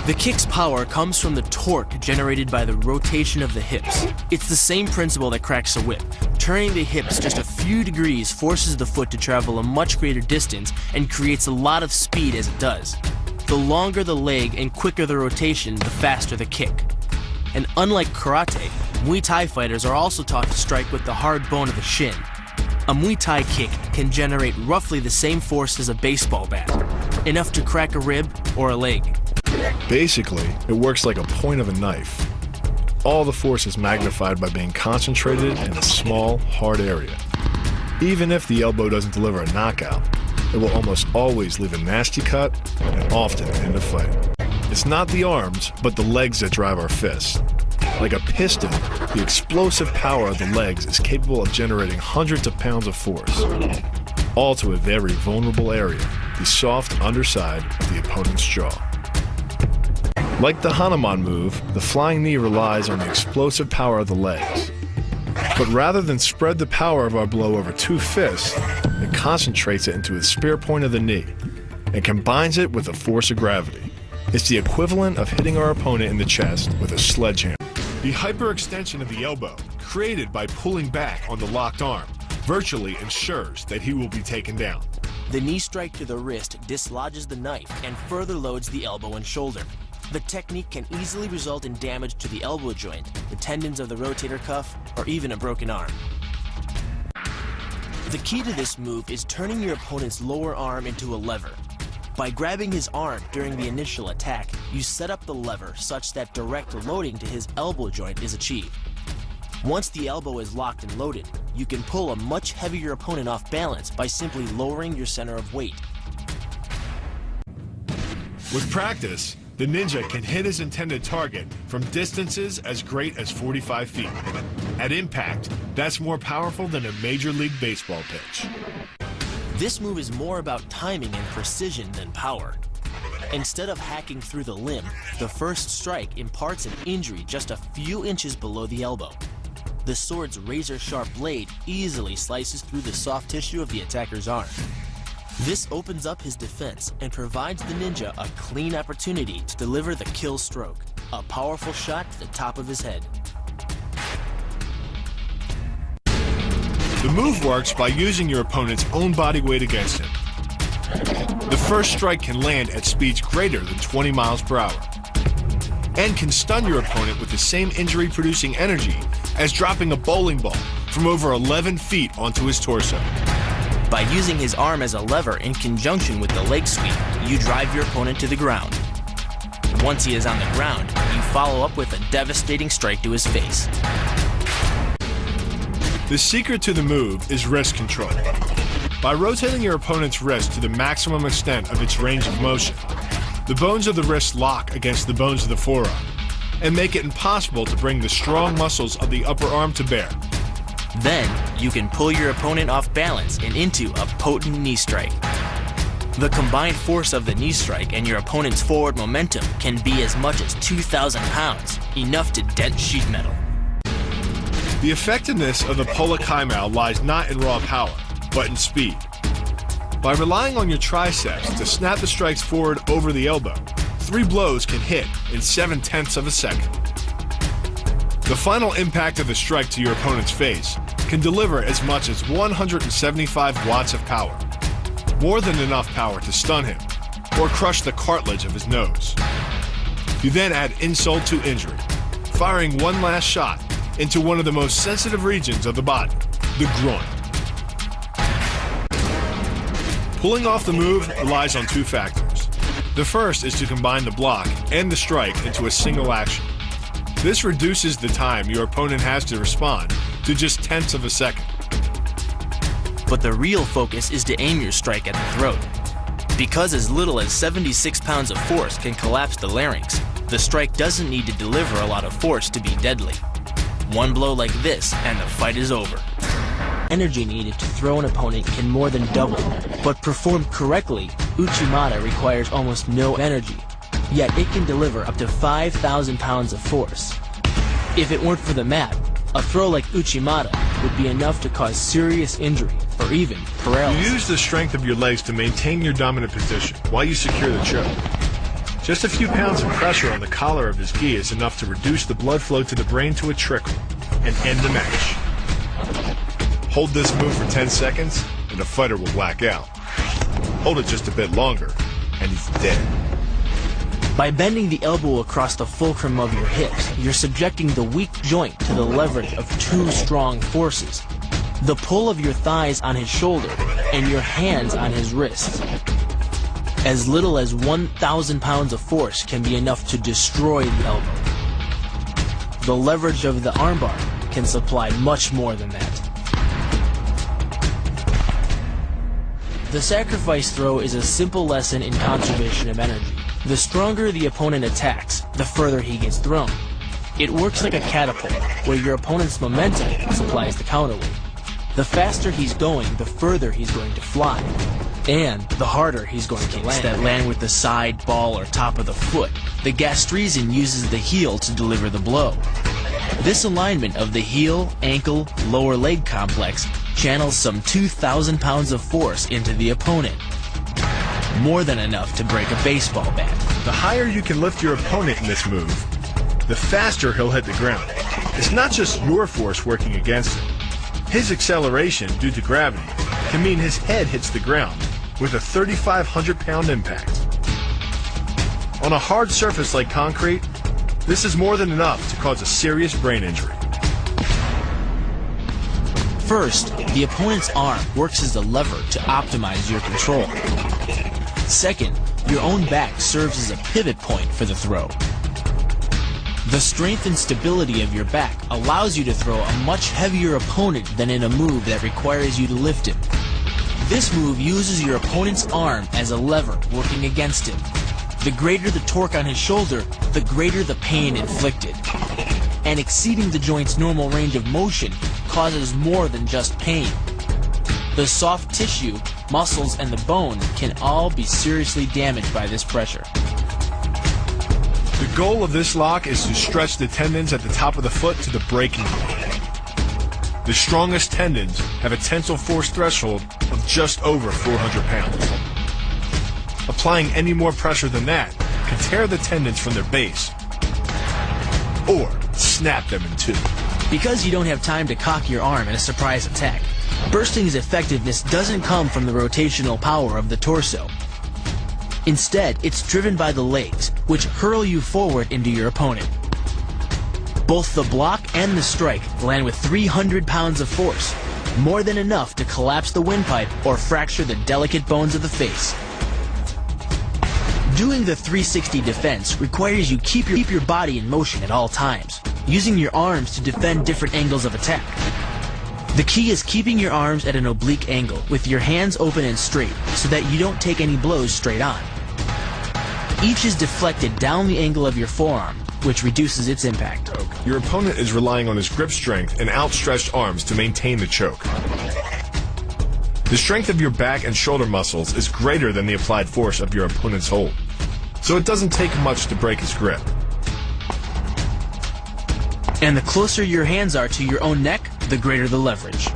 The kick's power comes from the torque generated by the rotation of the hips. It's the same principle that cracks a whip. Turning the hips just a few degrees forces the foot to travel a much greater distance and creates a lot of speed as it does. The longer the leg and quicker the rotation, the faster the kick. And unlike karate, Muay Thai fighters are also taught to strike with the hard bone of the shin. A Muay Thai kick can generate roughly the same force as a baseball bat, enough to crack a rib or a leg. Basically, it works like a point of a knife. All the force is magnified by being concentrated in a small, hard area. Even if the elbow doesn't deliver a knockout, it will almost always leave a nasty cut and often end a fight. It's not the arms, but the legs that drive our fists. Like a piston, the explosive power of the legs is capable of generating hundreds of pounds of force, all to a very vulnerable area, the soft underside of the opponent's jaw. Like the Hanuman move, the flying knee relies on the explosive power of the legs. But rather than spread the power of our blow over two fists, it concentrates it into the spear point of the knee and combines it with the force of gravity. It's the equivalent of hitting our opponent in the chest with a sledgehammer. The hyperextension of the elbow, created by pulling back on the locked arm, virtually ensures that he will be taken down. The knee strike to the wrist dislodges the knife and further loads the elbow and shoulder. The technique can easily result in damage to the elbow joint, the tendons of the rotator cuff, or even a broken arm. The key to this move is turning your opponent's lower arm into a lever. By grabbing his arm during the initial attack, you set up the lever such that direct loading to his elbow joint is achieved. Once the elbow is locked and loaded, you can pull a much heavier opponent off balance by simply lowering your center of weight. With practice, the ninja can hit his intended target from distances as great as 45 feet. At impact, that's more powerful than a Major League Baseball pitch. This move is more about timing and precision than power. Instead of hacking through the limb, the first strike imparts an injury just a few inches below the elbow. The sword's razor-sharp blade easily slices through the soft tissue of the attacker's arm. This opens up his defense and provides the ninja a clean opportunity to deliver the kill stroke, a powerful shot to the top of his head. The move works by using your opponent's own body weight against him. The first strike can land at speeds greater than 20 miles per hour and can stun your opponent with the same injury-producing energy as dropping a bowling ball from over 11 feet onto his torso. By using his arm as a lever in conjunction with the leg sweep, you drive your opponent to the ground. Once he is on the ground, you follow up with a devastating strike to his face. The secret to the move is wrist control. By rotating your opponent's wrist to the maximum extent of its range of motion, the bones of the wrist lock against the bones of the forearm and make it impossible to bring the strong muscles of the upper arm to bear. Then, you can pull your opponent off balance and into a potent knee strike. The combined force of the knee strike and your opponent's forward momentum can be as much as 2,000 pounds, enough to dent sheet metal. The effectiveness of the Pola Kaimao lies not in raw power, but in speed. By relying on your triceps to snap the strikes forward over the elbow, 3 blows can hit in 7/10 of a second. The final impact of the strike to your opponent's face can deliver as much as 175 watts of power, more than enough power to stun him or crush the cartilage of his nose. You then add insult to injury, firing one last shot into one of the most sensitive regions of the body, the groin. Pulling off the move relies on 2 factors. The first is to combine the block and the strike into a single action. This reduces the time your opponent has to respond to just 10ths of a second. But the real focus is to aim your strike at the throat. Because as little as 76 pounds of force can collapse the larynx, the strike doesn't need to deliver a lot of force to be deadly. One blow like this and the fight is over. Energy needed to throw an opponent can more than double, but performed correctly, Uchimata requires almost no energy, yet it can deliver up to 5,000 pounds of force. If it weren't for the mat, a throw like Uchimata would be enough to cause serious injury or even paralysis. You use the strength of your legs to maintain your dominant position while you secure the choke. Just a few pounds of pressure on the collar of his gi is enough to reduce the blood flow to the brain to a trickle and end the match. Hold this move for 10 seconds and the fighter will black out. Hold it just a bit longer and he's dead. By bending the elbow across the fulcrum of your hips, you're subjecting the weak joint to the leverage of two strong forces: the pull of your thighs on his shoulder and your hands on his wrists. As little as 1,000 pounds of force can be enough to destroy the elbow. The leverage of the armbar can supply much more than that. The sacrifice throw is a simple lesson in conservation of energy. The stronger the opponent attacks, the further he gets thrown. It works like a catapult, where your opponent's momentum supplies the counterweight. The faster he's going, the further he's going to fly. And the harder he's going to land. That land with the side, ball, or top of the foot. The gastresin uses the heel to deliver the blow. This alignment of the heel, ankle, lower leg complex channels some 2,000 pounds of force into the opponent. More than enough to break a baseball bat. The higher you can lift your opponent in this move, the faster he'll hit the ground. It's not just your force working against him. His acceleration due to gravity can mean his head hits the ground with a 3,500-pound impact. On a hard surface like concrete, this is more than enough to cause a serious brain injury. First, the opponent's arm works as a lever to optimize your control. Second, your own back serves as a pivot point for the throw. The strength and stability of your back allows you to throw a much heavier opponent than in a move that requires you to lift him. This move uses your opponent's arm as a lever working against him. The greater the torque on his shoulder, the greater the pain inflicted. And exceeding the joint's normal range of motion causes more than just pain. The soft tissue, muscles, and the bone can all be seriously damaged by this pressure. The goal of this lock is to stretch the tendons at the top of the foot to the breaking point. The strongest tendons have a tensile force threshold of just over 400 pounds. Applying any more pressure than that can tear the tendons from their base or snap them in two. Because you don't have time to cock your arm in a surprise attack, bursting's effectiveness doesn't come from the rotational power of the torso. Instead, it's driven by the legs, which hurl you forward into your opponent. Both the block and the strike land with 300 pounds of force, more than enough to collapse the windpipe or fracture the delicate bones of the face. Doing the 360 defense requires you keep your body in motion at all times, using your arms to defend different angles of attack. The key is keeping your arms at an oblique angle, with your hands open and straight, so that you don't take any blows straight on. Each is deflected down the angle of your forearm, which reduces its impact. Your opponent is relying on his grip strength and outstretched arms to maintain the choke. The strength of your back and shoulder muscles is greater than the applied force of your opponent's hold, so it doesn't take much to break his grip. And the closer your hands are to your own neck, the greater the leverage.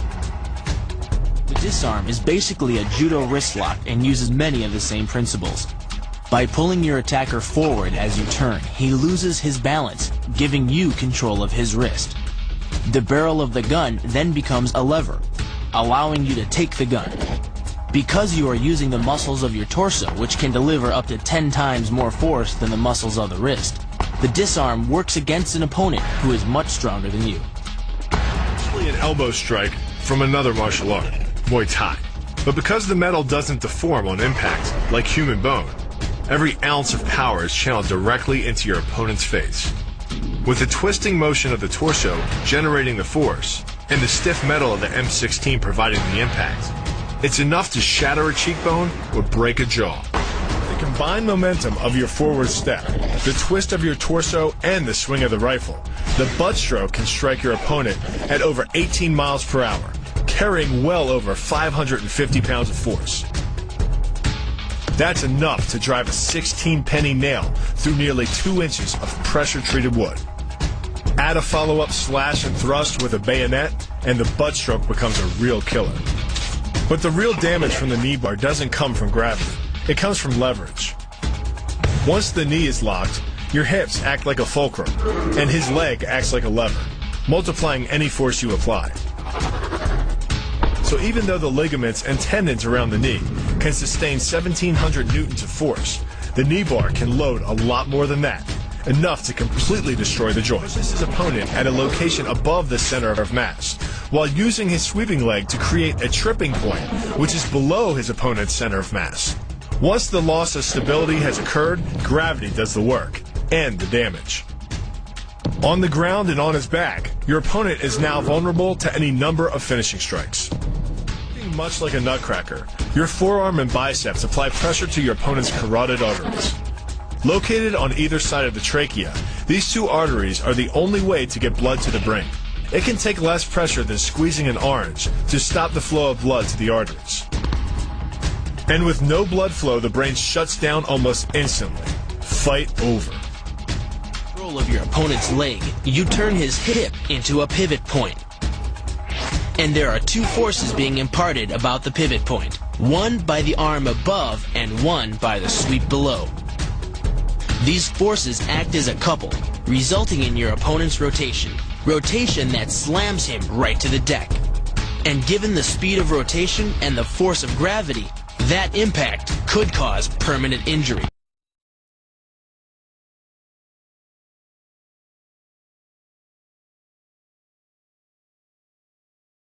The disarm is basically a judo wrist lock and uses many of the same principles. By pulling your attacker forward as you turn, he loses his balance, giving you control of his wrist. The barrel of the gun then becomes a lever, allowing you to take the gun. Because you are using the muscles of your torso, which can deliver up to 10 times more force than the muscles of the wrist, the disarm works against an opponent who is much stronger than you. Actually, an elbow strike from another martial art, Muay Thai. But because the metal doesn't deform on impact, like human bone, every ounce of power is channeled directly into your opponent's face. With the twisting motion of the torso generating the force, and the stiff metal of the M16 providing the impact, it's enough to shatter a cheekbone or break a jaw. The combined momentum of your forward step, the twist of your torso, and the swing of the rifle, the butt stroke can strike your opponent at over 18 miles per hour, carrying well over 550 pounds of force. That's enough to drive a 16-penny nail through nearly 2 inches of pressure-treated wood. Add a follow-up slash and thrust with a bayonet, and the butt stroke becomes a real killer. But the real damage from the knee bar doesn't come from gravity. It comes from leverage. Once the knee is locked, your hips act like a fulcrum, and his leg acts like a lever, multiplying any force you apply. So even though the ligaments and tendons around the knee can sustain 1,700 newtons of force, the knee bar can load a lot more than that, enough to completely destroy the joint. Pushes his opponent at a location above the center of mass, while using his sweeping leg to create a tripping point, which is below his opponent's center of mass. Once the loss of stability has occurred, gravity does the work, and the damage. On the ground and on his back, your opponent is now vulnerable to any number of finishing strikes. Much like a nutcracker, your forearm and biceps apply pressure to your opponent's carotid arteries. Located on either side of the trachea, these two arteries are the only way to get blood to the brain. It can take less pressure than squeezing an orange to stop the flow of blood to the arteries. And with no blood flow, the brain shuts down almost instantly. Fight over. Control of your opponent's leg, you turn his hip into a pivot point. And there are two forces being imparted about the pivot point, one by the arm above and one by the sweep below. These forces act as a couple, resulting in your opponent's rotation that slams him right to the deck. And given the speed of rotation and the force of gravity, that impact could cause permanent injury.